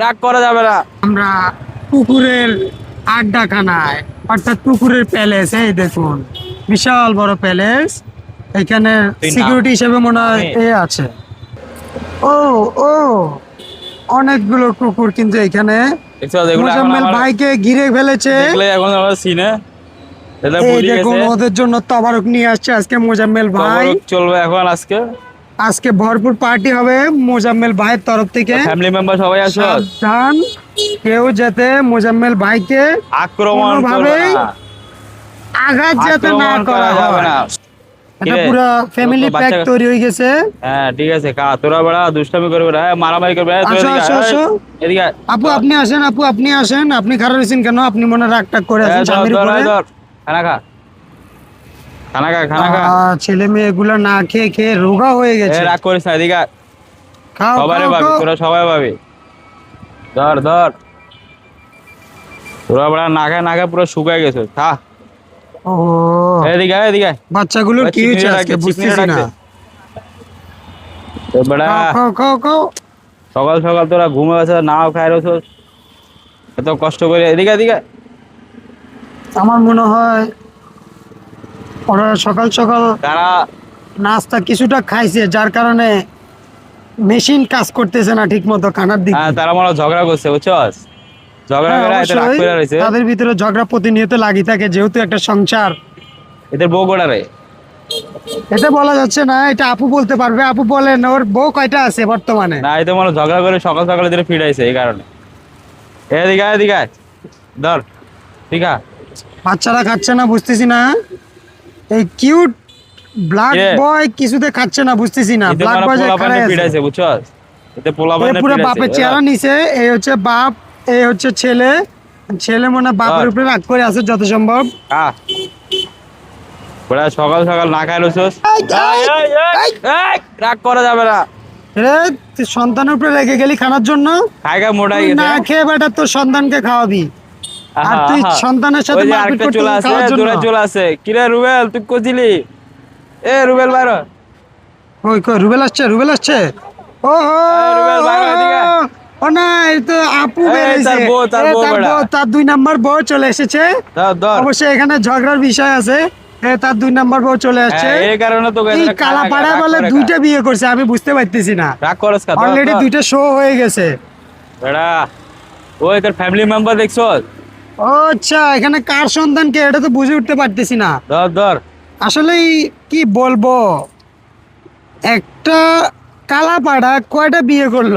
রাগ করা যাবে না। আমরা পুকুরের আড্ডাখানায়, অর্থাৎ পুকুরের প্যালেস। এই দেখুন, বিশাল বড় প্যালেস। এখানে সিকিউরিটি হিসেবে মনে হয় এ আছে। ও ও অনেকগুলো কুকুর কিন্তু এখানে মোজাম্মেল ভাইকে ঘিরে ফেলেছে। এই দেখুন, ওদের জন্য তবারক নিয়ে আসছে আজকে মোজাম্মেল ভাই। চলবে এখন আজকে ভরপুর পার্টি হবে মোজাম্মেল ভাইয়ের তরফ থেকে। ফ্যামিলি মেম্বার সবাই আসো। সাবধান, কেউ যাতে মোজাম্মেল ভাইকে আক্রমণ ভাবে আঘাত যাতে না করা হয়। এটা পুরো ফ্যামিলি প্যাক তৈরি হয়ে গেছে। হ্যাঁ ঠিক আছে, তোরা বড় দুষ্টামি করবে না, মারামারি করবে না। এদিকে আপু আপনি আসেন, আপু আপনি আসেন। আপনি খারাপ হয়েছেন কেন? আপনি মনে রাগ টাগ করে আছেন স্বামীর উপরে। খানা খা, খানা খা, খানা খা। ছেলে মেয়ে এগুলো না খেয়ে খেয়ে রোগা হয়ে গেছে। রাগ করিস না, এদিকে খাও, সবাই পাবি, তোরা সবাই পাবি। ধর ধর, তোরা বড় না খায় না খায় পুরো শুকায় গেছে। খা। ও এদিকে এদিকে, বাচ্চাগুলোর কি হয়েছে আজকে বুঝতেছি না। খাও খাও খাও। সকাল সকাল তোরা ঘুমে আছে, নাও খাই রয়েছ, এত কষ্ট করে। এদিকে এদিকে, আমার মনে হয় ওরা সকাল সকাল তারা নাস্তা কিছুটা খাইছে, যার কারণে মেশিন কাজ করতেছে না ঠিক মতো খানার দিকে। তারা মনে ঝগড়া করছে, বুঝছস? ঝগড়া করে এত রাগ করে রইছে। তাদের ভিতরে ঝগড়া প্রতিনিয়ত লাগি থাকে, যেহেতু একটা সংসার। এদের বউ কটা রে? এটা বলা যাচ্ছে না, এটা আপু বলতে পারবে। আপু বলেন, ওর বউ কয়টা আছে বর্তমানে? না, এই তো মনে ঝগড়া করে সকাল সকাল এদের ফিরাইছে, এই কারণে। এদিকে এদিকে ধর, ঠিক আছে। বাচ্চারা খাচ্ছে না বুঝতেছি না। এই কিউট ব্ল্যাক বয় কিছুতে খাচ্ছে না বুঝতেছি না। ব্ল্যাক বয় ফিরাইছে, বুঝছস? এতে পোলাপানে পুরো বাপের চেহারা নিছে। এই হচ্ছে বাপ, এই হচ্ছে ছেলে। ছেলে মনে বাপের উপরে রাগ করে আছে যত সম্ভব। সকাল সকাল না খাই রইছস, রাগ করা যাবে না। তুই সন্তানের উপরে রেখে গেলি খানার জন্য। খাইগা মোটাই গেছে। না খেয়ে বেটা তোর সন্তানকে খাওয়াবি, আর তুই সন্তানের সাথে মারপিট করতে খাওয়ার জন্য। দূরে চলে আসে। কি রে রুবেল, তুই কোজিলি? এ রুবেল বাইরে। কই কই রুবেল আসছে, রুবেল আসছে। ও রুবেল বাইরে, এদিকে। ও না, এই তো আপু বেরিয়েছে। তার 2 নাম্বার বউ চলে এসেছে। অবশ্যই এখানে ঝগড়ার বিষয় আছে। তার 2 নাম্বার বউ চলে আসছে। এই কারণে তো এই কালাপাড়া বলে 2টা বিয়ে করছে, আমি বুঝতে পারতেছি না। রাগ করছ কত? অলরেডি 2টা শো হয়ে গেছে। বেড়া ওই তোর ফ্যামিলি মেম্বার দেখছো? ও আচ্ছা, এখানে কার সন্তান কে এটা তো বুঝে উঠতে পারতেছি না। ধর ধর, আসলে কি বলবো, একটা কালাপাড়া কয়টা বিয়ে করলো?